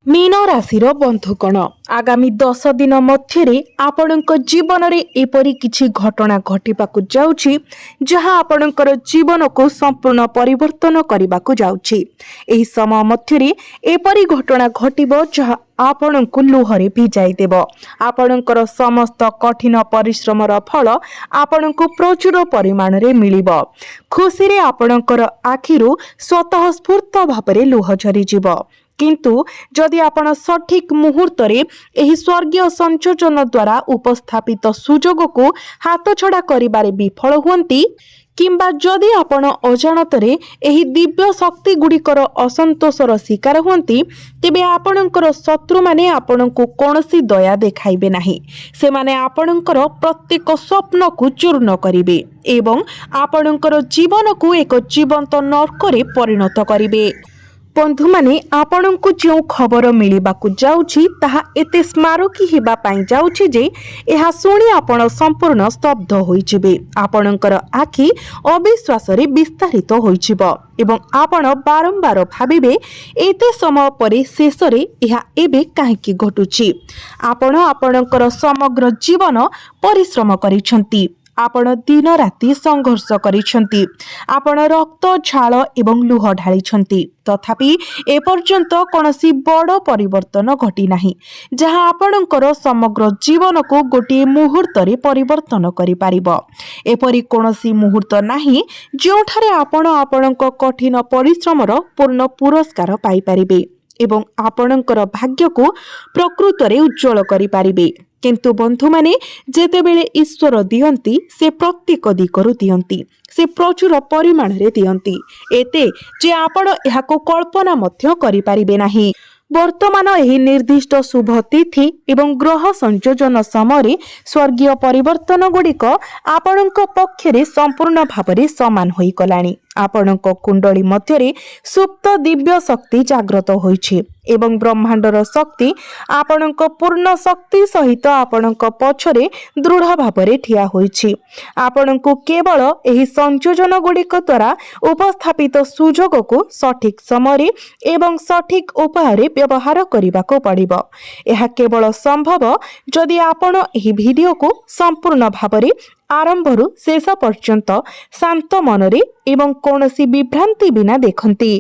Mean राशि बंधुगण आगामी 10 दिन मध्य आपणक जीवन में एपरी किछि घटना घटिबाकु जाउछि जहां आपणकर जीवन को संपूर्ण परिवर्तन करबाकु जाउछि। एही समय मध्य एपरी घटना घटिबो जहां आपणक लुहरे भिजाई देब। आपणकर समस्त कठिन परिश्रमर फल आपणक प्रचुर परिमाण रे मिलिबो। खुशी रे आपणकर आखिरु स्वतः स्फूर्त भाबरे लुह झरी जिवो। किंतु जदि आपण सठिक मुहूर्त रे एही स्वर्गीय संयोजन द्वारा उपस्थापित सुजोग को हाथ छड़ा करिबारे विफल हुंती किंबा जदि आपण अजाणतरे एही दिव्य शक्ति गुड़िकर असंतोषर शिकार हुंती तेबे आपणकर शत्रु माने आपणको कोनोसी दया देखाइबे नाही। से माने आपणकर प्रत्येक स्वप्न को चूर्ण करिवे एवं आपणकर जीवन को एक जीवंत नरकरे परिणत करिवे। बंधु माने आपणको जो खबर मिलिबाकु जाउछि ताहा एते स्मारकी हेबा पाई जाउछि जे एहा सुनी आपण संपूर्ण स्तब्ध होइजिबे। आपणकर आखि अविश्वास रे विस्तारित होइजिबो एवं आपण बारंबार भाबिबे एते समय परे शेष रे एहा एबे काहेकि घटुछि। आपण आपणकर समग्र जीवन परिश्रम करिसंती। आपण दिन राति संघर्ष करिसंती। आपण रक्त झाल एवं लुह ढालिछंती तथापि एपर्यंत कोनोसी बड़ परिवर्तन घटी नाही जहां आपणकर समग्र जीवन को गोटे मुहूर्त रे परिवर्तन करि पारिबो। एपरि कोनोसी मुहूर्त नाही जोठारे आपण आपणक कठिन परिश्रमर पूर्ण पुरस्कार पाई पारिबे एवं आपणकर भाग्य को प्रकृत रे उज्जवल करि पारिबे। किंतु बंधु माने जेतेबेले ईश्वर दियंती से प्रत्येक दिगरु दियंती से प्रचुर परिमाण रे दियंती एते जे आपण एहाको कल्पना मध्य करि पारिबे नाही। वर्तमान एही निर्दिष्ट शुभ तिथि एवं ग्रह संयोजन समय स्वर्गीय परिवर्तन गुड़िक आपणक पक्षरे संपूर्ण भावरे समान होई गलानी। आपणक कुंडली मध्यरे सुप्त दिव्य शक्ति जागृत होइछे एवं ब्रह्मांडर शक्ति आपणक पूर्ण शक्ति सहित आपणक पछरे दृढ़ भावरे ठिया होइछे। आपणक केवल एही संयोजन गुड़िक द्वारा उपस्थापित सुजोग को सठिक समय एवं सठिक उपाय व्यवहार करबाको पड़िबो। एहा केवल संभव जदि आपण एही वीडियो को संपूर्ण भावरे आरंभरु शेष पर्यंत शांत मनरे एवं कोनोसी विभ्रांति बिना देखंती।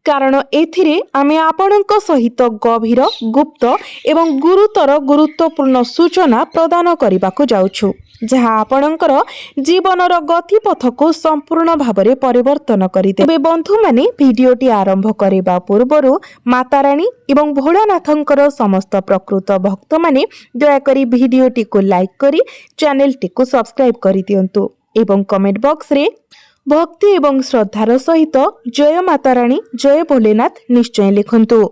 कारण एथिरे आमे आपणक सहित गभीर गुप्त एवं गुरुत्वपूर्ण सूचना प्रदान करबाको जाउछु जहाँ आपणकर जीवनर गतिपथ को संपूर्ण भावरे परिवर्तन करिदेबे। बंधु माने भिडियोटी आरंभ करिबा पूर्वरु माता रानी एवं भोलानाथंकर समस्त प्रकृत भक्त माने दया करी भिडियोटी को लाइक करी चैनल टी को सब्सक्राइब करि दियंतु एवं कमेंट बॉक्स रे भक्ति एवं श्रद्धार सहित जय माता रानी जय भोलेनाथ निश्चय लिखंतु।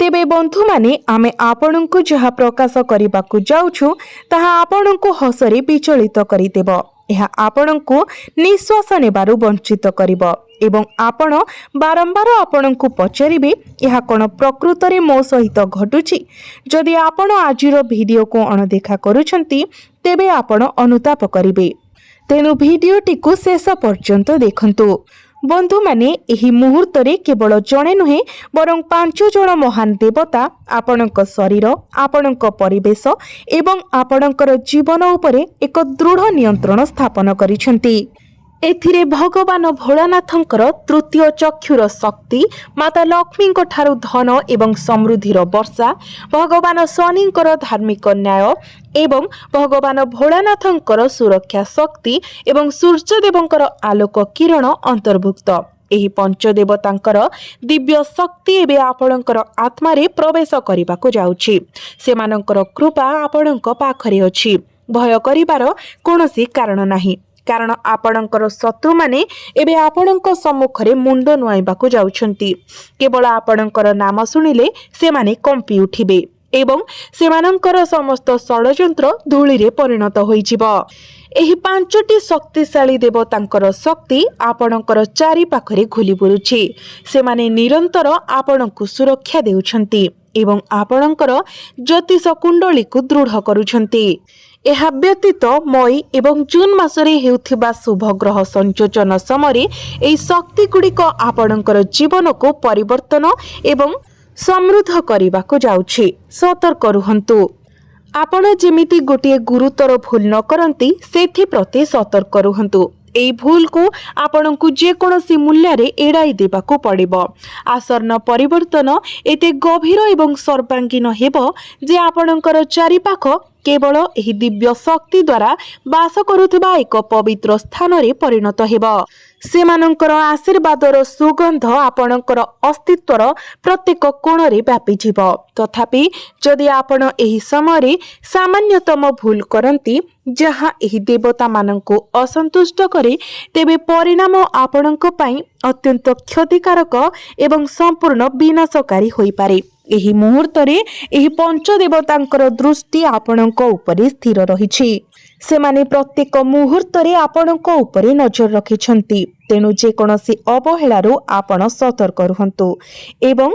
तेबे बंधु माने आमे आपणको जहा प्रकाश करिबाकु जाउछु ताहा आपणको हसरे विचलित करिदेबो। एहा आपणको निश्वास नेबारु वंचित करिबो एवं आपण बारंबार आपणको पचारिबे एहा कोन प्रकृत रे मो सहित घटुछि। जदि आपण आजिर वीडियो को अणदेखा करूछंती तेबे आपण अनुताप करिबे। तेणु भिडियोटी को शेष पर्यंत देखंतु। बंधु माने एही मुहूर्त रे केवल जणे नुहे बरं 5 जण महान देवता आपणक शरीर आपणक परिवेश एवं आपणकर जीवन उपरे एक दृढ़ नियंत्रण स्थापन करिसंती। एथिरे भगवान भोलानाथंकर तृतीय चक्षुर शक्ति माता लक्ष्मी ठारू धन एवं समृद्धिर वर्षा भगवान शनिंकर धार्मिक न्याय एवं भगवान भोलानाथंकर सुरक्षा शक्ति एवं सूर्यदेवंकर आलोक किरण अंतर्भुक्त। एही पंचदेवतांकर दिव्य शक्ति एबे आपणकर आत्मा रे प्रवेश करिबाको जाउछि। सेमानंकर कृपा आपणक पाखरे अछि। भय करिबार कोनोसी कारण नाही कारण आपणकर शत्रु माने एबे आपणक सम्मुखरे मुंड नुआइबाकू जाउछंती। केवल आपणकर नाम सुनिले से माने कंपी उठिबे एवं सेमानंकर समस्त षडयंत्र धूली रे परिणत होइजिबो। एही 5टी शक्तिशाली देवतांकर शक्ति आपणकर चारि पाखरे घुली बुरुछि। से माने निरंतर आपणकू सुरक्षा देउछंती एवं आपणकर ज्योतिष कुंडली को दृढ़ करुछंती। एहा व्यतीत मई एवं जून मासरे हेउथिबा शुभ ग्रह संयोजन समय एही शक्ति गुड़िक आपणकर जीवन को परिवर्तन एवं ସମୃଦ୍ଧ କରିବାକୁ ଯାଉଛି। ସତର୍କ ରୁହନ୍ତୁ। ଆପଣ ଯେମିତି ଗୋଟିଏ ଗୁରୁତର ଭୁଲ ନ କରନ୍ତି ସେଥିପ୍ରତି ସତର୍କ ରୁହନ୍ତୁ। ଏହି ଭୁଲକୁ ଆପଣଙ୍କୁ ଯେକୌଣସି ମୂଲ୍ୟରେ ଏଡ଼ାଇ ଦେବାକୁ ପଡ଼ିବ। ଆସନ୍ନ ପରିବର୍ତ୍ତନ ଏତେ ଗଭୀର ଏବଂ ସର୍ବାଙ୍ଗୀନ ହେବ ଯେ ଆପଣଙ୍କର ଚାରିପାଖ କେବଳ ଏହି ଦିବ୍ୟ ଶକ୍ତି ଦ୍ୱାରା ବାସ କରୁଥିବା ଏକ ପବିତ୍ର ସ୍ଥାନରେ ପରିଣତ ହେବ। ସେମାନଙ୍କର ଆଶୀର୍ବାଦର ସୁଗନ୍ଧ ଆପଣଙ୍କର ଅସ୍ତିତ୍ୱର ପ୍ରତ୍ୟେକ କୋଣରେ ବ୍ୟାପିଯିବ। ତଥାପି ଯଦି ଆପଣ ଏହି ସମୟରେ ସାମାନ୍ୟତମ ଭୁଲ କରନ୍ତି ଯାହା ଏହି ଦେବତାମାନଙ୍କୁ ଅସନ୍ତୁଷ୍ଟ କରେ, ତେବେ ପରିଣାମ ଆପଣଙ୍କ ପାଇଁ ଅତ୍ୟନ୍ତ କ୍ଷତିକାରକ ଏବଂ ସମ୍ପୂର୍ଣ୍ଣ ବିନାଶକାରୀ ହୋଇପାରେ। ଏହି ମୁହୂର୍ତ୍ତରେ ଏହି ପଞ୍ଚଦେବତାଙ୍କର ଦୃଷ୍ଟି ଆପଣଙ୍କ ଉପରେ ସ୍ଥିର ରହିଛି। ସେମାନେ ପ୍ରତ୍ୟେକ ମୁହୂର୍ତ୍ତରେ ଆପଣଙ୍କ ଉପରେ ନଜର ରଖିଛନ୍ତି। ତେଣୁ ଯେକୌଣସି ଅବହେଳାରୁ ଆପଣ ସତର୍କ ରୁହନ୍ତୁ। ଏବଂ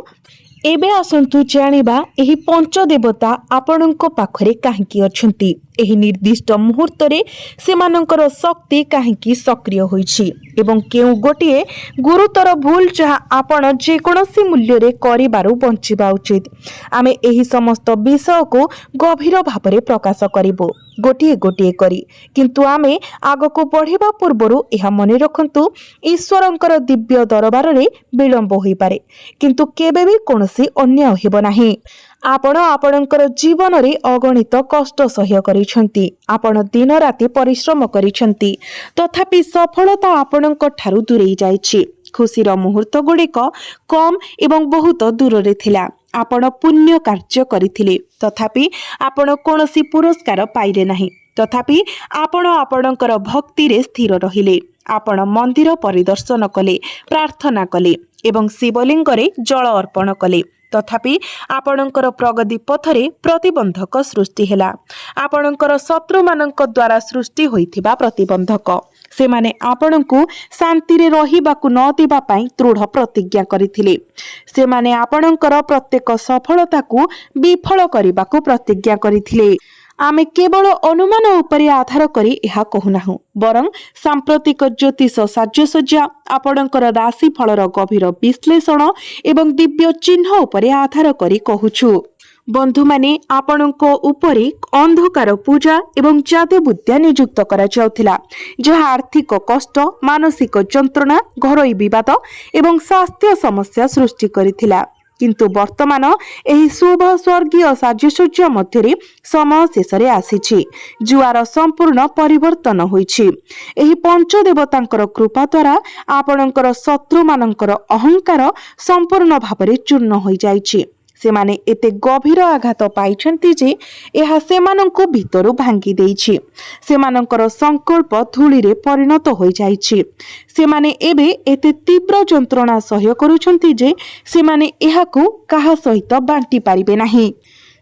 ଏବେ ଆସନ୍ତୁ ଜାଣିବା ଏହି ପଞ୍ଚଦେବତା ଆପଣଙ୍କ ପାଖରେ କାହିଁକି ଅଛନ୍ତି। ଏହି ନିର୍ଦ୍ଦିଷ୍ଟ ମୁହୂର୍ତ୍ତରେ ସେମାନଙ୍କର ଶକ୍ତି କାହିଁକି ସକ୍ରିୟ ହୋଇଛି ଏବଂ କେଉଁ ଗୋଟିଏ ଗୁରୁତର ଭୁଲ ଯାହା ଆପଣ ଯେକୌଣସି ମୂଲ୍ୟରେ କରିବାରୁ ବଞ୍ଚିବା ଉଚିତ। ଆମେ ଏହି ସମସ୍ତ ବିଷୟକୁ ଗଭୀର ଭାବରେ ପ୍ରକାଶ କରିବୁ ଗୋଟିଏ ଗୋଟିଏ କରି। କିନ୍ତୁ ଆମେ ଆଗକୁ ବଢ଼ିବା ପୂର୍ବରୁ ଏହା ମନେ ରଖନ୍ତୁ, ଈଶ୍ୱରଙ୍କର ଦିବ୍ୟ ଦରବାରରେ ବିଳମ୍ବ ହୋଇପାରେ କିନ୍ତୁ କେବେ ବି କୌଣସି ଅନ୍ୟାୟ ହେବ ନାହିଁ। ଆପଣ ଆପଣଙ୍କର ଜୀବନରେ ଅଗଣିତ କଷ୍ଟ ସହ୍ୟ କରିଛନ୍ତି। ଆପଣ ଦିନ ରାତି ପରିଶ୍ରମ କରିଛନ୍ତି, ତଥାପି ସଫଳତା ଆପଣଙ୍କ ଠାରୁ ଦୂରେଇ ଯାଇଛି। ଖୁସିର ମୁହୂର୍ତ୍ତ ଗୁଡ଼ିକ କମ୍ ଏବଂ ବହୁତ ଦୂରରେ ଥିଲା। ଆପଣ ପୁଣ୍ୟ କାର୍ଯ୍ୟ କରିଥିଲେ, ତଥାପି ଆପଣ କୌଣସି ପୁରସ୍କାର ପାଇଲେ ନାହିଁ। ତଥାପି ଆପଣ ଆପଣଙ୍କର ଭକ୍ତିରେ ସ୍ଥିର ରହିଲେ। ଆପଣ ମନ୍ଦିର ପରିଦର୍ଶନ କଲେ, ପ୍ରାର୍ଥନା କଲେ ଏବଂ ଶିବଲିଙ୍ଗରେ ଜଳ ଅର୍ପଣ କଲେ। ତଥାପି ଆପଣଙ୍କର ପ୍ରଗତି ପଥରେ ପ୍ରତିବନ୍ଧକ ସୃଷ୍ଟି ହେଲା। ଆପଣଙ୍କର ଶତ୍ରୁମାନଙ୍କ ଦ୍ୱାରା ସୃଷ୍ଟି ହୋଇଥିବା ପ୍ରତିବନ୍ଧକ। ସେମାନେ ଆପଣଙ୍କୁ ଶାନ୍ତିରେ ରହିବାକୁ ନ ଦେବା ପାଇଁ ଦୃଢ଼ ପ୍ରତିଜ୍ଞା କରିଥିଲେ। ସେମାନେ ଆପଣଙ୍କର ପ୍ରତ୍ୟେକ ସଫଳତାକୁ ବିଫଳ କରିବାକୁ ପ୍ରତିଜ୍ଞା କରିଥିଲେ। ଆମେ କେବଳ ଅନୁମାନ ଉପରେ ଆଧାର କରି ଏହା କହୁନାହୁଁ, ବରଂ ସାମ୍ପ୍ରତିକ ଜ୍ୟୋତିଷ ସାଜ୍ୟସଜ୍ଜା, ଆପଣଙ୍କର ରାଶିଫଳର ଗଭୀର ବିଶ୍ଳେଷଣ ଏବଂ ଦିବ୍ୟ ଚିହ୍ନ ଉପରେ ଆଧାର କରି କହୁଛୁ। ବନ୍ଧୁମାନେ, ଆପଣଙ୍କ ଉପରେ ଅନ୍ଧକାର ପୂଜା ଏବଂ ଜାଦୁବିଦ୍ୟା ନିଯୁକ୍ତ କରାଯାଉଥିଲା, ଯାହା ଆର୍ଥିକ କଷ୍ଟ, ମାନସିକ ଯନ୍ତ୍ରଣା, ଘରୋଇ ବିବାଦ ଏବଂ ସ୍ୱାସ୍ଥ୍ୟ ସମସ୍ୟା ସୃଷ୍ଟି କରିଥିଲା। କିନ୍ତୁ ବର୍ତ୍ତମାନ ଏହି ଶୁଭ ସ୍ୱର୍ଗୀୟ ସାଜ୍ୟସଜ୍ଜା ମଧ୍ୟରେ ସମୟ ଶେଷରେ ଆସିଛି। ଜୁଆର ସମ୍ପୂର୍ଣ୍ଣ ପରିବର୍ତ୍ତନ ହୋଇଛି। ଏହି ପଞ୍ଚଦେବତାଙ୍କର କୃପା ଦ୍ୱାରା ଆପଣଙ୍କର ଶତ୍ରୁମାନଙ୍କର ଅହଙ୍କାର ସମ୍ପୂର୍ଣ୍ଣ ଭାବରେ ଚୂର୍ଣ୍ଣ ହୋଇଯାଇଛି। ସେମାନେ ଏତେ ଗଭୀର ଆଘାତ ପାଇଛନ୍ତି ଯେ ଏହା ସେମାନଙ୍କୁ ଭିତରୁ ଭାଙ୍ଗି ଦେଇଛି। ସେମାନଙ୍କର ସଂକଳ୍ପ ଧୂଳିରେ ପରିଣତ ହୋଇଯାଇଛି। ସେମାନେ ଏବେ ଏତେ ତୀବ୍ର ଯନ୍ତ୍ରଣା ସହ୍ୟ କରୁଛନ୍ତି ଯେ ସେମାନେ ଏହାକୁ କାହା ସହିତ ବାଣ୍ଟି ପାରିବେ ନାହିଁ।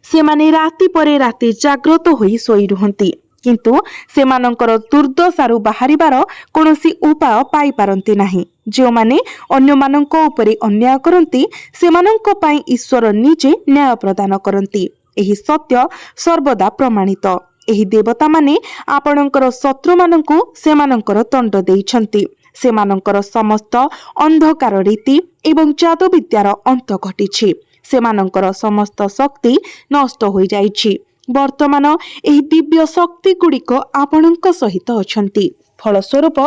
ସେମାନେ ରାତି ପରେ ରାତି ଜାଗ୍ରତ ହୋଇ ଶୋଇ ରୁହନ୍ତି, କିନ୍ତୁ ସେମାନଙ୍କର ଦୁର୍ଦ୍ଦଶାରୁ ବାହାରିବାର କୌଣସି ଉପାୟ ପାଇପାରନ୍ତି ନାହିଁ। ଯେଉଁମାନେ ଅନ୍ୟମାନଙ୍କ ଉପରେ ଅନ୍ୟାୟ କରନ୍ତି ସେମାନଙ୍କ ପାଇଁ ଈଶ୍ୱର ନିଜେ ନ୍ୟାୟ ପ୍ରଦାନ କରନ୍ତି। ଏହି ସତ୍ୟ ସର୍ବଦା ପ୍ରମାଣିତ। ଏହି ଦେବତାମାନେ ଆପଣଙ୍କର ଶତ୍ରୁମାନଙ୍କୁ ସେମାନଙ୍କର ଦଣ୍ଡ ଦେଇଛନ୍ତି। ସେମାନଙ୍କର ସମସ୍ତ ଅନ୍ଧକାର ରୀତି ଏବଂ ଜାଦୁବିଦ୍ୟାର ଅନ୍ତ ଘଟିଛି। ସେମାନଙ୍କର ସମସ୍ତ ଶକ୍ତି ନଷ୍ଟ ହୋଇଯାଇଛି। ବର୍ତ୍ତମାନ ଏହି ଦିବ୍ୟ ଶକ୍ତି ଗୁଡ଼ିକ ଆପଣଙ୍କ ସହିତ ଅଛନ୍ତି। ଫଳସ୍ୱରୂପ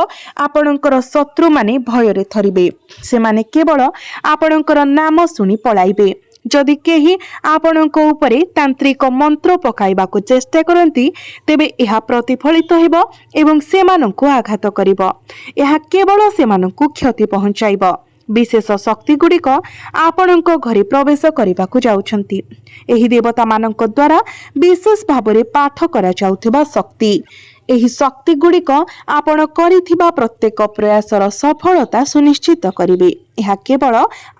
ଆପଣଙ୍କର ଶତ୍ରୁମାନେ ଭୟରେ ଥରିବେ। ସେମାନେ କେବଳ ଆପଣଙ୍କର ନାମ ଶୁଣି ପଳାଇବେ। ଯଦି କେହି ଆପଣଙ୍କ ଉପରେ ତାନ୍ତ୍ରିକ ମନ୍ତ୍ର ପକାଇବାକୁ ଚେଷ୍ଟା କରନ୍ତି, ତେବେ ଏହା ପ୍ରତିଫଳିତ ହେବ ଏବଂ ସେମାନଙ୍କୁ ଆଘାତ କରିବ। ଏହା କେବଳ ସେମାନଙ୍କୁ କ୍ଷତି ପହଞ୍ଚାଇବ। ବିଶେଷ ଶକ୍ତି ଗୁଡ଼ିକ ଆପଣଙ୍କ ଘରେ ପ୍ରବେଶ କରିବାକୁ ଯାଉଛନ୍ତି। ଏହି ଦେବତାମାନଙ୍କ ଦ୍ୱାରା ବିଶେଷ ଭାବରେ ପାଠ କରାଯାଉଥିବା ଶକ୍ତି। ଏହି ଶକ୍ତି ଗୁଡ଼ିକ ଆପଣ କରିଥିବା ପ୍ରତ୍ୟେକ ପ୍ରୟାସର ସଫଳତା ସୁନିଶ୍ଚିତ କରିବେ। ଏହା କେବଳ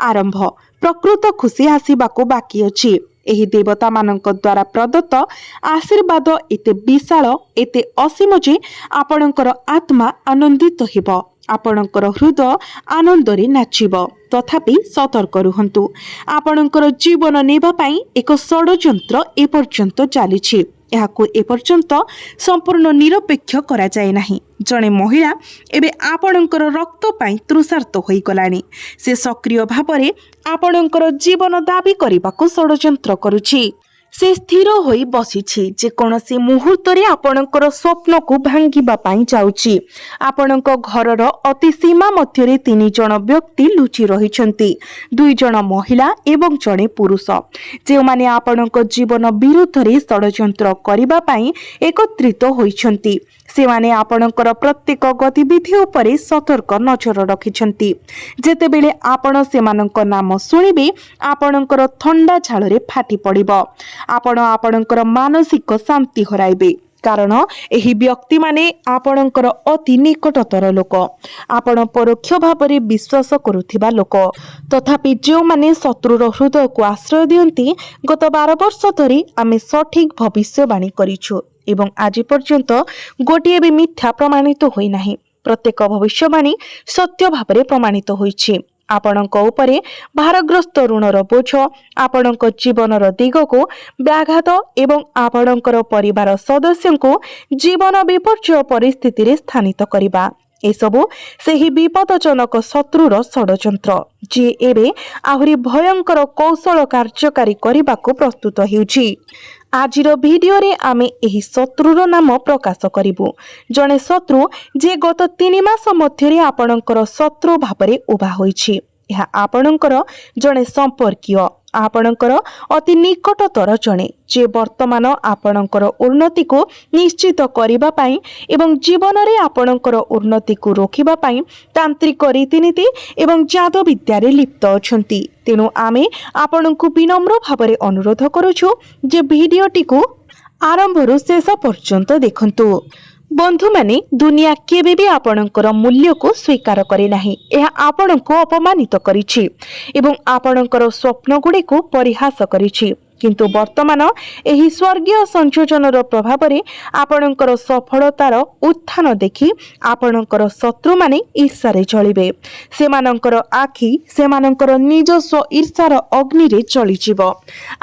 ଆରମ୍ଭ। ପ୍ରକୃତ ଖୁସି ଆସିବାକୁ ବାକି ଅଛି। ଏହି ଦେବତାମାନଙ୍କ ଦ୍ୱାରା ପ୍ରଦତ୍ତ ଆଶୀର୍ବାଦ ଏତେ ବିଶାଳ, ଏତେ ଅସୀମ ଯେ ଆପଣଙ୍କର ଆତ୍ମା ଆନନ୍ଦିତ ହେବ। ଆପଣଙ୍କର ହୃଦୟ ଆନନ୍ଦରେ ନାଚିବ। ତଥାପି ସତର୍କ ରୁହନ୍ତୁ। ଆପଣଙ୍କର ଜୀବନ ନେବା ପାଇଁ ଏକ ଷଡ଼ଯନ୍ତ୍ର ଏପର୍ଯ୍ୟନ୍ତ ଚାଲିଛି। ଏହାକୁ ଏପର୍ଯ୍ୟନ୍ତ ସମ୍ପୂର୍ଣ୍ଣ ନିରପେକ୍ଷ କରାଯାଏ ନାହିଁ। ଜଣେ ମହିଳା ଏବେ ଆପଣଙ୍କର ରକ୍ତ ପାଇଁ ତୃଷାର୍ତ୍ତ ହୋଇଗଲାଣି। ସେ ସକ୍ରିୟ ଭାବରେ ଆପଣଙ୍କର ଜୀବନ ଦାବି କରିବାକୁ ଷଡ଼ଯନ୍ତ୍ର କରୁଛି। ସେ ସ୍ଥିର ହୋଇ ବସିଛି, ଯେକୌଣସି ମୁହୂର୍ତ୍ତରେ ଆପଣଙ୍କର ସ୍ୱପ୍ନକୁ ଭାଙ୍ଗିବା ପାଇଁ ଯାଉଛି। ଆପଣଙ୍କ ଘରର ଅତି ସୀମା ମଧ୍ୟରେ 3 ଜଣ ବ୍ୟକ୍ତି ଲୁଚି ରହିଛନ୍ତି, 2 ଜଣ ମହିଳା ଏବଂ ଜଣେ ପୁରୁଷ, ଯେଉଁମାନେ ଆପଣଙ୍କ ଜୀବନ ବିରୁଦ୍ଧରେ ଷଡ଼ଯନ୍ତ୍ର କରିବା ପାଇଁ ଏକତ୍ରିତ ହୋଇଛନ୍ତି। ସେମାନେ ଆପଣଙ୍କର ପ୍ରତ୍ୟେକ ଗତିବିଧି ଉପରେ ସତର୍କ ନଜର ରଖିଛନ୍ତି। ଯେତେବେଳେ ଆପଣ ସେମାନଙ୍କ ନାମ ଶୁଣିବେ, ଆପଣଙ୍କର ଥଣ୍ଡା ଝାଳରେ ଫାଟି ପଡ଼ିବ। ଆପଣ ଆପଣଙ୍କର ମାନସିକ ଶାନ୍ତି ହରାଇବେ, କାରଣ ଏହି ବ୍ୟକ୍ତିମାନେ ଆପଣଙ୍କର ଅତି ନିକଟତର ଲୋକ, ଆପଣ ପରୋକ୍ଷ ଭାବରେ ବିଶ୍ୱାସ କରୁଥିବା ଲୋକ। ତଥାପି ଯେଉଁମାନେ ଶତ୍ରୁର ହୃଦୟକୁ ଆଶ୍ରୟ ଦିଅନ୍ତି, ଗତ 12 ବର୍ଷ ଧରି ଆମେ ସଠିକ ଭବିଷ୍ୟବାଣୀ କରିଛୁ ଏବଂ ଆଜି ପର୍ଯ୍ୟନ୍ତ ଗୋଟିଏ ବି ମିଥ୍ୟା ପ୍ରମାଣିତ ହୋଇନାହିଁ। ପ୍ରତ୍ୟେକ ଭବିଷ୍ୟବାଣୀ ସତ୍ୟ ଭାବରେ ପ୍ରମାଣିତ ହୋଇଛି। ଆପଣଙ୍କ ଉପରେ ଭାରଗ୍ରସ୍ତ ଋଣର ବୋଝ ଆପଣଙ୍କ ଜୀବନର ଦିଗକୁ ବ୍ୟାଘାତ ଏବଂ ଆପଣଙ୍କର ପରିବାର ସଦସ୍ୟଙ୍କୁ ଜୀବନ ବିପର୍ଯ୍ୟୟ ପରିସ୍ଥିତିରେ ସ୍ଥାନିତ କରିବା, ଏସବୁ ସେହି ବିପଦଜନକ ଶତ୍ରୁର ଷଡ଼ଯନ୍ତ୍ର, ଯିଏ ଏବେ ଆହୁରି ଭୟଙ୍କର କୌଶଳ କାର୍ଯ୍ୟକାରୀ କରିବାକୁ ପ୍ରସ୍ତୁତ ହେଉଛି। ଆଜିର ଭିଡିଓରେ ଆମେ ଏହି ଶତ୍ରୁର ନାମ ପ୍ରକାଶ କରିବୁ। ଜଣେ ଶତ୍ରୁ ଯିଏ ଗତ 3 ମାସ ମଧ୍ୟରେ ଆପଣଙ୍କର ଶତ୍ରୁ ଭାବରେ ଉଭା ହୋଇଛି। ଏହା ଆପଣଙ୍କର ଜଣେ ସମ୍ପର୍କୀୟ, ଆପଣଙ୍କର ଅତି ନିକଟତର ଜଣେ, ଯିଏ ବର୍ତ୍ତମାନ ଆପଣଙ୍କର ଉନ୍ନତିକୁ ନିଶ୍ଚିତ କରିବା ପାଇଁ ଏବଂ ଜୀବନରେ ଆପଣଙ୍କର ଉନ୍ନତିକୁ ରୋକିବା ପାଇଁ ତାନ୍ତ୍ରିକ ରୀତିନୀତି ଏବଂ ଯାଦୁ ବିଦ୍ୟାରେ ଲିପ୍ତ ଅଛନ୍ତି। ତେଣୁ ଆମେ ଆପଣଙ୍କୁ ବିନମ୍ର ଭାବରେ ଅନୁରୋଧ କରୁଛୁ ଯେ ଭିଡିଓଟିକୁ ଆରମ୍ଭରୁ ଶେଷ ପର୍ଯ୍ୟନ୍ତ ଦେଖନ୍ତୁ। ବନ୍ଧୁମାନେ, ଦୁନିଆ କେବେ ବି ଆପଣଙ୍କର ମୂଲ୍ୟକୁ ସ୍ୱୀକାର କରେ ନାହିଁ। ଏହା ଆପଣଙ୍କୁ ଅପମାନିତ କରିଛି ଏବଂ ଆପଣଙ୍କର ସ୍ୱପ୍ନଗୁଡ଼ିକୁ ପରିହାସ କରିଛି। କିନ୍ତୁ ବର୍ତ୍ତମାନ ଏହି ସ୍ୱର୍ଗୀୟ ସଂଯୋଜନର ପ୍ରଭାବରେ ଆପଣଙ୍କର ସଫଳତାର ଉତ୍ଥାନ ଦେଖି ଆପଣଙ୍କର ଶତ୍ରୁମାନେ ଈର୍ଷାରେ ଜଳିବେ। ସେମାନଙ୍କର ଆଖି ସେମାନଙ୍କର ନିଜସ୍ୱ ଈର୍ଷାର ଅଗ୍ନିରେ ଜଳିଯିବ।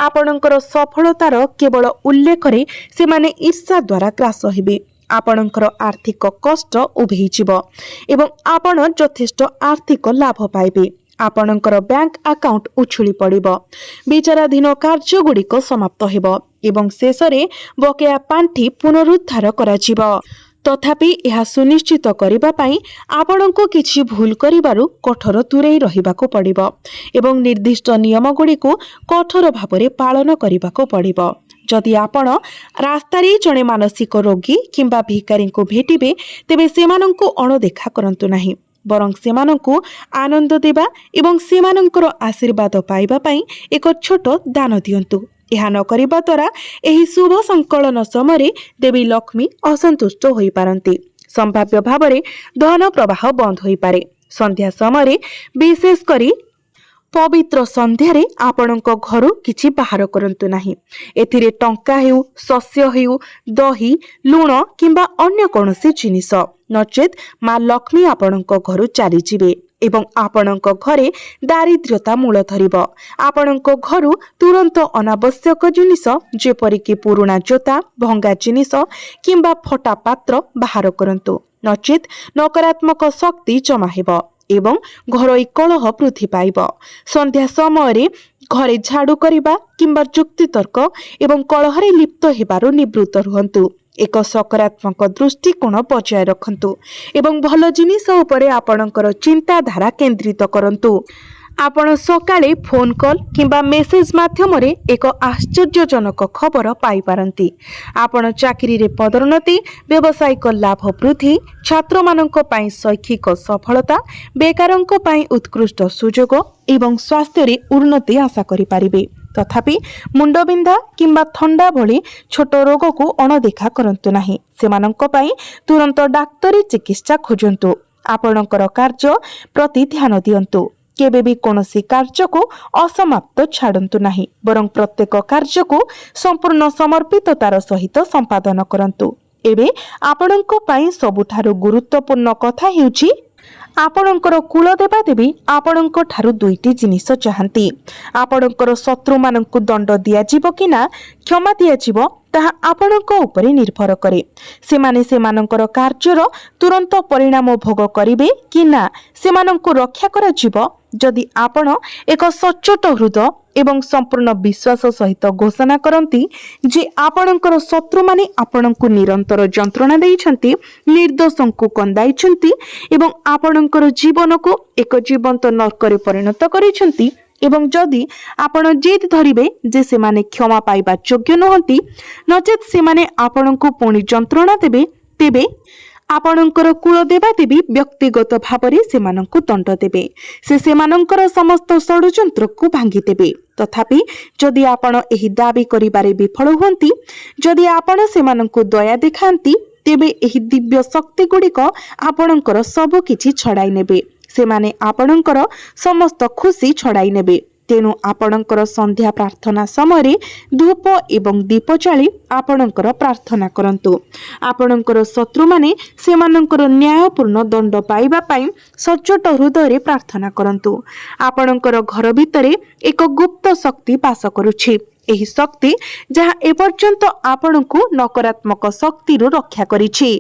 ଆପଣଙ୍କର ସଫଳତାର କେବଳ ଉଲ୍ଲେଖରେ ସେମାନେ ଈର୍ଷା ଦ୍ୱାରା ଗ୍ରାସ ହେବେ। ଆପଣଙ୍କର ଆର୍ଥିକ କଷ୍ଟ ଉଭେଇଯିବ ଏବଂ ଆପଣ ଯଥେଷ୍ଟ ଆର୍ଥିକ ଲାଭ ପାଇବେ। ଆପଣଙ୍କର ବ୍ୟାଙ୍କ ଆକାଉଣ୍ଟ ଉଛୁଳି ପଡ଼ିବ, ବିଚାରାଧୀନ କାର୍ଯ୍ୟଗୁଡ଼ିକ ସମାପ୍ତ ହେବ ଏବଂ ଶେଷରେ ବକେୟା ପାଣ୍ଠି ପୁନରୁଦ୍ଧାର କରାଯିବ। ତଥାପି ଏହା ସୁନିଶ୍ଚିତ କରିବା ପାଇଁ ଆପଣଙ୍କୁ କିଛି ଭୁଲ କରିବାରୁ କଠୋର ଦୂରେଇ ରହିବାକୁ ପଡ଼ିବ ଏବଂ ନିର୍ଦ୍ଦିଷ୍ଟ ନିୟମଗୁଡ଼ିକୁ କଠୋର ଭାବରେ ପାଳନ କରିବାକୁ ପଡ଼ିବ। ଯଦି ଆପଣ ରାସ୍ତାରେ ଜଣେ ମାନସିକ ରୋଗୀ କିମ୍ବା ଭିକାରୀଙ୍କୁ ଭେଟିବେ, ତେବେ ସେମାନଙ୍କୁ ଅଣଦେଖା କରନ୍ତୁ ନାହିଁ, ବରଂ ସେମାନଙ୍କୁ ଆନନ୍ଦ ଦେବା ଏବଂ ସେମାନଙ୍କର ଆଶୀର୍ବାଦ ପାଇବା ପାଇଁ ଏକ ଛୋଟ ଦାନ ଦିଅନ୍ତୁ। ଏହା ନ କରିବା ଦ୍ୱାରା ଏହି ଶୁଭ ସଂକଳନ ସମୟରେ ଦେବୀ ଲକ୍ଷ୍ମୀ ଅସନ୍ତୁଷ୍ଟ ହୋଇପାରନ୍ତି। ସମ୍ଭାବ୍ୟ ଭାବରେ ଧନ ପ୍ରବାହ ବନ୍ଦ ହୋଇପାରେ। ସନ୍ଧ୍ୟା ସମୟରେ, ବିଶେଷ କରି ପବିତ୍ର ସନ୍ଧ୍ୟାରେ ଆପଣଙ୍କ ଘରୁ କିଛି ବାହାର କରନ୍ତୁ ନାହିଁ। ଏଥିରେ ଟଙ୍କା ହେଉ, ଶସ୍ୟ ହେଉ, ଦହି, ଲୁଣ କିମ୍ବା ଅନ୍ୟ କୌଣସି ଜିନିଷ, ନଚେତ୍ ମା ଲକ୍ଷ୍ମୀ ଆପଣଙ୍କ ଘରୁ ଚାଲିଯିବେ ଏବଂ ଆପଣଙ୍କ ଘରେ ଦାରିଦ୍ର୍ୟତା ମୂଳ ଧରିବ। ଆପଣଙ୍କ ଘରୁ ତୁରନ୍ତ ଅନାବଶ୍ୟକ ଜିନିଷ ଯେପରିକି ପୁରୁଣା ଜୋତା, ଭଙ୍ଗା ଜିନିଷ କିମ୍ବା ଫଟା ପାତ୍ର ବାହାର କରନ୍ତୁ, ନଚେତ୍ ନକାରାତ୍ମକ ଶକ୍ତି ଜମା ହେବ ଏବଂ ଘରୋଇ କଳହ ବୃଦ୍ଧି ପାଇବ। ସନ୍ଧ୍ୟା ସମୟରେ ଘରେ ଝାଡୁ କରିବା କିମ୍ବା ଯୁକ୍ତିତର୍କ ଏବଂ କଳହରେ ଲିପ୍ତ ହେବାରୁ ନିବୃତ୍ତ ରୁହନ୍ତୁ। ଏକ ସକାରାତ୍ମକ ଦୃଷ୍ଟିକୋଣ ବଜାୟ ରଖନ୍ତୁ ଏବଂ ଭଲ ଜିନିଷ ଉପରେ ଆପଣଙ୍କର ଚିନ୍ତାଧାରା କେନ୍ଦ୍ରିତ କରନ୍ତୁ। ଆପଣ ସକାଳେ ଫୋନ୍ କଲ୍ କିମ୍ବା ମେସେଜ ମାଧ୍ୟମରେ ଏକ ଆଶ୍ଚର୍ଯ୍ୟଜନକ ଖବର ପାଇପାରନ୍ତି। ଆପଣ ଚାକିରିରେ ପଦୋନ୍ନତି, ବ୍ୟବସାୟିକ ଲାଭ ବୃଦ୍ଧି, ଛାତ୍ରମାନଙ୍କ ପାଇଁ ଶୈକ୍ଷିକ ସଫଳତା, ବେକାରଙ୍କ ପାଇଁ ଉତ୍କୃଷ୍ଟ ସୁଯୋଗ ଏବଂ ସ୍ୱାସ୍ଥ୍ୟରେ ଉନ୍ନତି ଆଶା କରିପାରିବେ। ତଥାପି ମୁଣ୍ଡବିନ୍ଧା କିମ୍ବା ଥଣ୍ଡା ଭଳି ଛୋଟ ରୋଗକୁ ଅଣଦେଖା କରନ୍ତୁ ନାହିଁ। ସେମାନଙ୍କ ପାଇଁ ତୁରନ୍ତ ଡାକ୍ତରୀ ଚିକିତ୍ସା ଖୋଜନ୍ତୁ। ଆପଣଙ୍କର କାର୍ଯ୍ୟ ପ୍ରତି ଧ୍ୟାନ ଦିଅନ୍ତୁ। କେବେ ବି କୌଣସି କାର୍ଯ୍ୟକୁ ଅସମାପ୍ତ ଛାଡ଼ନ୍ତୁ ନାହିଁ, ବରଂ ପ୍ରତ୍ୟେକ କାର୍ଯ୍ୟକୁ ସମ୍ପୂର୍ଣ୍ଣ ସମର୍ପିତତାର ସହିତ ସମ୍ପାଦନ କରନ୍ତୁ। ଏବେ ଆପଣଙ୍କ ପାଇଁ ସବୁଠାରୁ ଗୁରୁତ୍ୱପୂର୍ଣ୍ଣ କଥା ହେଉଛି, ଆପଣଙ୍କର କୁଳଦେବାଦେବୀ ଆପଣଙ୍କ ଠାରୁ 2ଟି ଜିନିଷ ଚାହାନ୍ତି। ଆପଣଙ୍କର ଶତ୍ରୁମାନଙ୍କୁ ଦଣ୍ଡ ଦିଆଯିବ କି ନା କ୍ଷମା ଦିଆଯିବ, ତାହା ଆପଣଙ୍କ ଉପରେ ନିର୍ଭର କରେ। ସେମାନେ ସେମାନଙ୍କର କାର୍ଯ୍ୟର ତୁରନ୍ତ ପରିଣାମ ଭୋଗ କରିବେ କି ନା ସେମାନଙ୍କୁ ରକ୍ଷା କରାଯିବ ଯଦି ଆପଣ ଏକ ସଚ୍ଚୋଟ ହୃଦୟ ଏବଂ ସମ୍ପୂର୍ଣ୍ଣ ବିଶ୍ୱାସ ସହିତ ଘୋଷଣା କରନ୍ତି ଯେ ଆପଣଙ୍କର ଶତ୍ରୁମାନେ ଆପଣଙ୍କୁ ନିରନ୍ତର ଯନ୍ତ୍ରଣା ଦେଇଛନ୍ତି, ନିର୍ଦ୍ଦୋଷଙ୍କୁ କନ୍ଦାଇଛନ୍ତି ଏବଂ ଆପଣଙ୍କର ଜୀବନକୁ ଏକ ଜୀବନ୍ତ ନର୍କରେ ପରିଣତ କରିଛନ୍ତି। ଏବଂ ଯଦି ଆପଣ ଜିଦ୍ ଧରିବେ ଯେ ସେମାନେ କ୍ଷମା ପାଇବା ଯୋଗ୍ୟ ନୁହନ୍ତି, ନଚେତ୍ ସେମାନେ ଆପଣଙ୍କୁ ପୁଣି ଯନ୍ତ୍ରଣା ଦେବେ, ତେବେ ଆପଣଙ୍କର କୁଳ ଦେବାଦେବୀ ବ୍ୟକ୍ତିଗତ ଭାବରେ ସେମାନଙ୍କୁ ଦଣ୍ଡ ଦେବେ। ସେ ସେମାନଙ୍କର ସମସ୍ତ ଷଡ଼ଯନ୍ତ୍ରକୁ ଭାଙ୍ଗିଦେବେ। ତଥାପି ଯଦି ଆପଣ ଏହି ଦାବି କରିବାରେ ବିଫଳ ହୁଅନ୍ତି, ଯଦି ଆପଣ ସେମାନଙ୍କୁ ଦୟା ଦେଖାନ୍ତି, ତେବେ ଏହି ଦିବ୍ୟ ଶକ୍ତି ଗୁଡ଼ିକ ଆପଣଙ୍କର ସବୁ କିଛି ଛଡ଼ାଇ ନେବେ। ସେମାନେ ଆପଣଙ୍କର ସମସ୍ତ ଖୁସି ଛଡ଼ାଇ ନେବେ। ତେଣୁ ଆପଣଙ୍କର ସନ୍ଧ୍ୟା ପ୍ରାର୍ଥନା ସମୟରେ ଧୂପ ଏବଂ ଦୀପ ଜାଳି ଆପଣଙ୍କର ପ୍ରାର୍ଥନା କରନ୍ତୁ। ଆପଣଙ୍କର ଶତ୍ରୁମାନେ ସେମାନଙ୍କର ନ୍ୟାୟପୂର୍ଣ୍ଣ ଦଣ୍ଡ ପାଇବା ପାଇଁ ସଚ୍ଚୋଟ ହୃଦୟରେ ପ୍ରାର୍ଥନା କରନ୍ତୁ। ଆପଣଙ୍କର ଘର ଭିତରେ ଏକ ଗୁପ୍ତ ଶକ୍ତି ବାସ କରୁଛି। ଏହି ଶକ୍ତି ଯାହା ଏପର୍ଯ୍ୟନ୍ତ ଆପଣଙ୍କୁ ନକାରାତ୍ମକ ଶକ୍ତିରୁ ରକ୍ଷା କରିଛି।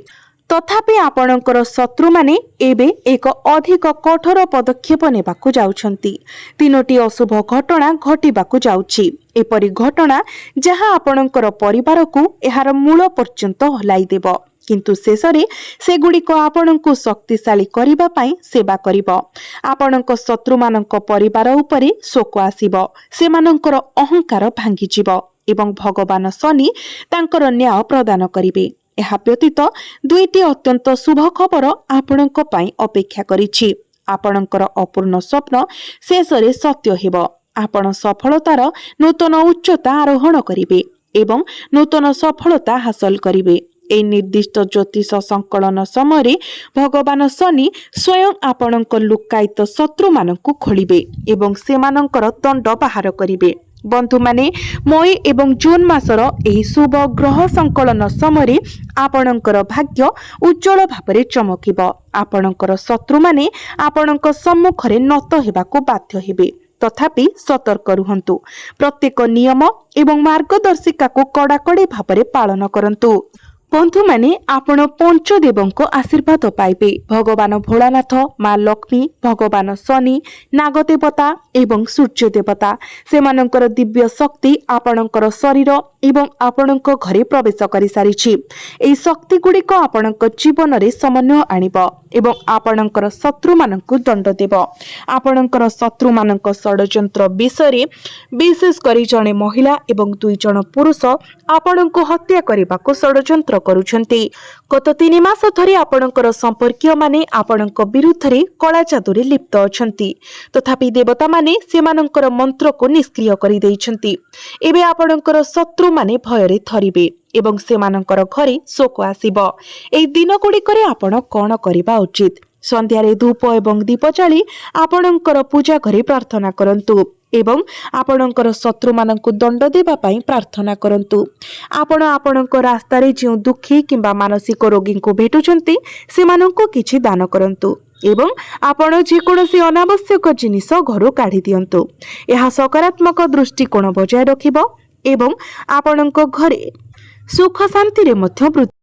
ତଥାପି ଆପଣଙ୍କର ଶତ୍ରୁମାନେ ଏବେ ଏକ ଅଧିକ କଠୋର ପଦକ୍ଷେପ ନେବାକୁ ଯାଉଛନ୍ତି। 3ଟି ଅଶୁଭ ଘଟଣା ଘଟିବାକୁ ଯାଉଛି। ଏପରି ଘଟଣା ଯାହା ଆପଣଙ୍କର ପରିବାରକୁ ଏହାର ମୂଳ ପର୍ଯ୍ୟନ୍ତ ହଲାଇ ଦେବ, କିନ୍ତୁ ଶେଷରେ ସେଗୁଡ଼ିକ ଆପଣଙ୍କୁ ଶକ୍ତିଶାଳୀ କରିବା ପାଇଁ ସେବା କରିବ। ଆପଣଙ୍କ ଶତ୍ରୁମାନଙ୍କ ପରିବାର ଉପରେ ଶୋକ ଆସିବ, ସେମାନଙ୍କର ଅହଙ୍କାର ଭାଙ୍ଗିଯିବ ଏବଂ ଭଗବାନ ଶନି ତାଙ୍କର ନ୍ୟାୟ ପ୍ରଦାନ କରିବେ। ଏହା ବ୍ୟତୀତ 2ଟି ଅତ୍ୟନ୍ତ ଶୁଭ ଖବର ଆପଣଙ୍କ ପାଇଁ ଅପେକ୍ଷା କରିଛି। ଆପଣଙ୍କର ଅପୂର୍ଣ୍ଣ ସ୍ୱପ୍ନ ଶେଷରେ ସତ୍ୟ ହେବ। ଆପଣ ସଫଳତାର ନୂତନ ଉଚ୍ଚତା ଆରୋହଣ କରିବେ ଏବଂ ନୂତନ ସଫଳତା ହାସଲ କରିବେ। ଏହି ନିର୍ଦ୍ଦିଷ୍ଟ ଜ୍ୟୋତିଷ ସଂକଳନ ସମୟରେ ଭଗବାନ ଶନି ସ୍ୱୟଂ ଆପଣଙ୍କ ଲୁକ୍କାୟିତ ଶତ୍ରୁମାନଙ୍କୁ ଖୋଳିବେ ଏବଂ ସେମାନଙ୍କର ଦଣ୍ଡ ବାହାର କରିବେ। ବନ୍ଧୁମାନେ, ମଇ ଏବଂ ଜୁନ୍ ମାସର ଏହି ଶୁଭ ଗ୍ରହ ସଂକଳନ ସମୟରେ ଆପଣଙ୍କର ଭାଗ୍ୟ ଉଜ୍ଜଳ ଭାବରେ ଚମକିବ। ଆପଣଙ୍କର ଶତ୍ରୁମାନେ ଆପଣଙ୍କ ସମ୍ମୁଖରେ ନତ ହେବାକୁ ବାଧ୍ୟ ହେବେ। ତଥାପି ସତର୍କ ରୁହନ୍ତୁ। ପ୍ରତ୍ୟେକ ନିୟମ ଏବଂ ମାର୍ଗଦର୍ଶିକାକୁ କଡ଼ାକଡ଼ି ଭାବରେ ପାଳନ କରନ୍ତୁ। ବନ୍ଧୁମାନେ, ଆପଣ ପଞ୍ଚଦେବଙ୍କ ଆଶୀର୍ବାଦ ପାଇବେ। ଭଗବାନ ଭୋଳାନାଥ, ମା ଲକ୍ଷ୍ମୀ, ଭଗବାନ ଶନି, ନାଗଦେବତା ଏବଂ ସୂର୍ଯ୍ୟ ଦେବତା ସେମାନଙ୍କର ଦିବ୍ୟ ଶକ୍ତି ଆପଣଙ୍କର ଶରୀର ଏବଂ ଆପଣଙ୍କ ଘରେ ପ୍ରବେଶ କରିସାରିଛି। ଏହି ଶକ୍ତି ଗୁଡ଼ିକ ଆପଣଙ୍କ ଜୀବନରେ ସମନ୍ୱୟ ଆଣିବ ଏବଂ ଆପଣଙ୍କର ଶତ୍ରୁମାନଙ୍କୁ ଦଣ୍ଡ ଦେବ। ଆପଣଙ୍କର ଶତ୍ରୁମାନଙ୍କ ଷଡ଼ଯନ୍ତ୍ର ବିଷୟରେ ବିଶେଷ କରି ଜଣେ ମହିଳା ଏବଂ 2 ଜଣ ପୁରୁଷ ଆପଣଙ୍କୁ ହତ୍ୟା କରିବାକୁ ଷଡ଼ଯନ୍ତ୍ର କରୁଛନ୍ତି। ଗତ 3 ମାସ ଧରି ଆପଣଙ୍କର ସମ୍ପର୍କୀୟମାନେ ଆପଣଙ୍କ ବିରୁଦ୍ଧରେ କଳା ଯାଦୁରେ ଲିପ୍ତ ଅଛନ୍ତି। ତଥାପି ଦେବତାମାନେ ସେମାନଙ୍କର ମନ୍ତ୍ରକୁ ନିଷ୍କ୍ରିୟ କରିଦେଇଛନ୍ତି। ଏବେ ଆପଣଙ୍କର ଶତ୍ରୁମାନେ ଭୟରେ ଥରିବେ ଏବଂ ସେମାନଙ୍କର ଘରେ ଶୋକ ଆସିବ। ଏହି ଦିନଗୁଡ଼ିକରେ ଆପଣ କ'ଣ କରିବା ଉଚିତ? ସନ୍ଧ୍ୟାରେ ଧୂପ ଏବଂ ଦୀପ ଜାଳି ଆପଣଙ୍କର ପୂଜା ଘରେ ପ୍ରାର୍ଥନା କରନ୍ତୁ ଏବଂ ଆପଣଙ୍କର ଶତ୍ରୁମାନଙ୍କୁ ଦଣ୍ଡ ଦେବା ପାଇଁ ପ୍ରାର୍ଥନା କରନ୍ତୁ। ଆପଣ ଆପଣଙ୍କ ରାସ୍ତାରେ ଯେଉଁ ଦୁଃଖୀ କିମ୍ବା ମାନସିକ ରୋଗୀଙ୍କୁ ଭେଟୁଛନ୍ତି ସେମାନଙ୍କୁ କିଛି ଦାନ କରନ୍ତୁ ଏବଂ ଆପଣ ଯେକୌଣସି ଅନାବଶ୍ୟକ ଜିନିଷ ଘରୁ କାଢ଼ି ଦିଅନ୍ତୁ। ଏହା ସକାରାତ୍ମକ ଦୃଷ୍ଟିକୋଣ ବଜାୟ ରଖିବ ଏବଂ ଆପଣଙ୍କ ଘରେ ସୁଖ ଶାନ୍ତିରେ ମଧ୍ୟ ବୃଦ୍ଧି